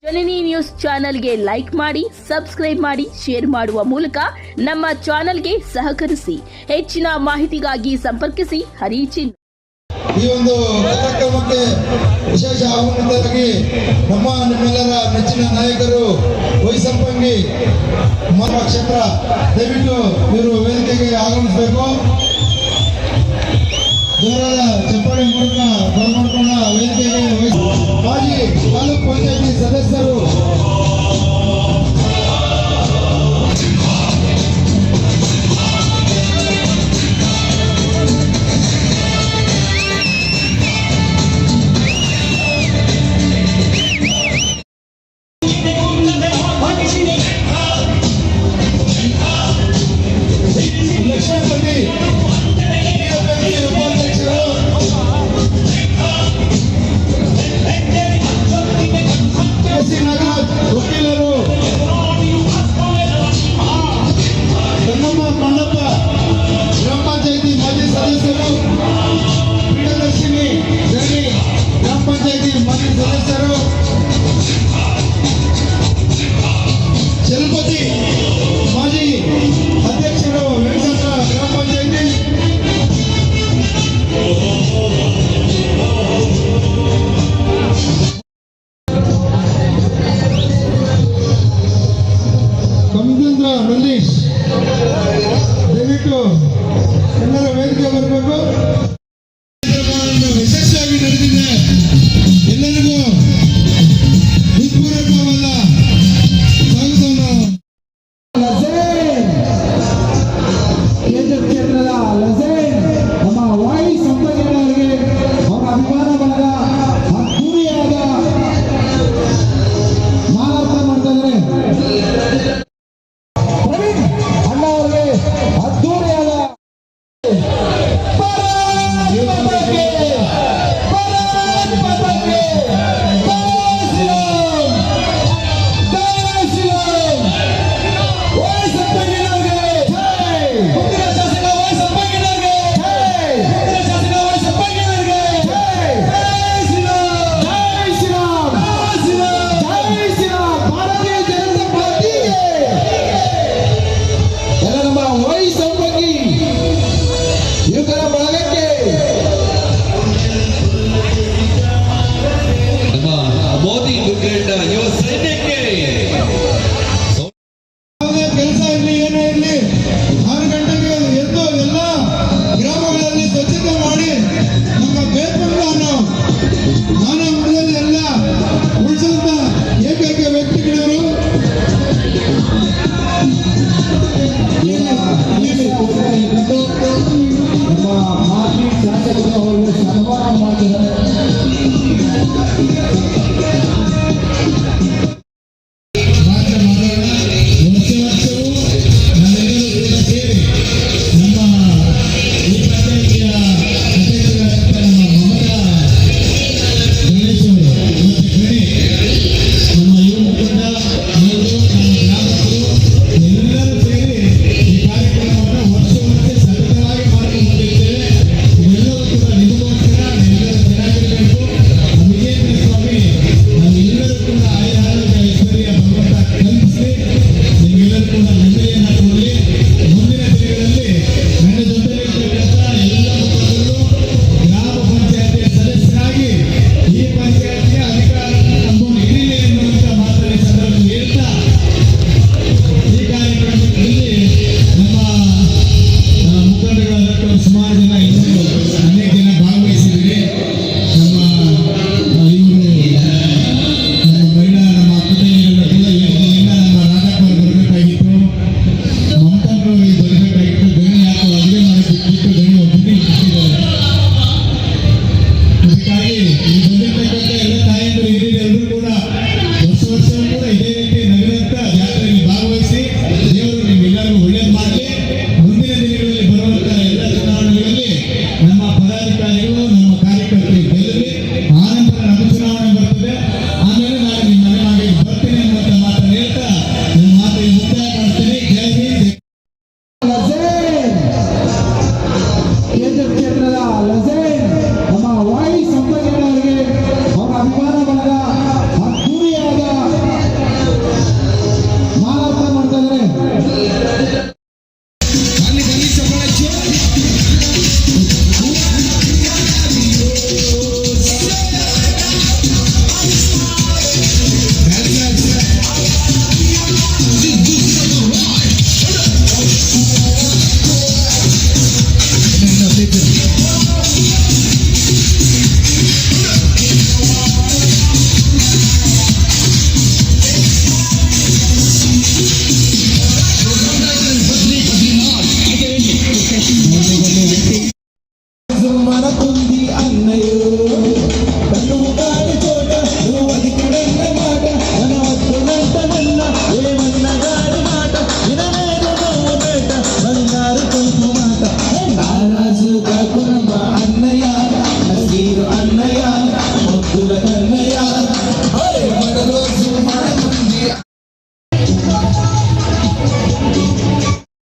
ಜನನಿ news ಚಾನೆಲ್ಗೆ like ಮಾಡಿ, subscribe ಮಾಡಿ, ಶೇರ್ ಮಾಡುವ ಮೂಲಕ ನಮ್ಮ ಚಾನೆಲ್ಗೆ ಸಹಕರಿಸಿ. ಹೆಚ್ಚಿನ ಮಾಹಿತಿಗಾಗಿ ಸಂಪರ್ಕಿಸಿ ಹರಿಚಿನ್. ಈ ಒಂದು ಕಾರ್ಯಕ್ರಮಕ್ಕೆ ವಿಶೇಷ ಆಹ್ವಾನಿತರಾಗಿ ನಿಮ್ಮೆಲ್ಲರ ನೆಚ್ಚಿನ ನಾಯಕರು ವೈಸಂಪಂಗಿ ಕ್ಷೇತ್ರ, ದಯವಿಟ್ಟು ಇವರು ವೇದಿಕೆಗೆ ಆಗಮಿಸಬೇಕು. ಜೋರಾದ ಚಪ್ಪಾಳೆ ಮೂಲಕ ಬರಮಾಡಿಕೊಂಡ ವೇದಿಕೆಗೆ ಮಾಜಿ ತಾಲೂಕ್ ಪಂಚಾಯತಿ ಸದಸ್ಯರು ವಕೀಲರು ಗ್ರಾಮ ಪಂಚಾಯತಿ ಮಾಜಿ ಸದಸ್ಯರು, ಪ್ರಿಯದರ್ಶಿನಿ ಗ್ರಾಮ ಪಂಚಾಯತಿ ಮಾಜಿ ಸದಸ್ಯರು, ಚಲಪತಿ ಮಾಜಿ ಅಧ್ಯಕ್ಷರು, ವೆಂಕಟ ಗ್ರಾಮ ಪಂಚಾಯತಿ, ನಂದೀಶ್, ದಯವಿಟ್ಟು ಎಲ್ಲರ ವೇದಿಕೆ ಬರಬೇಕು.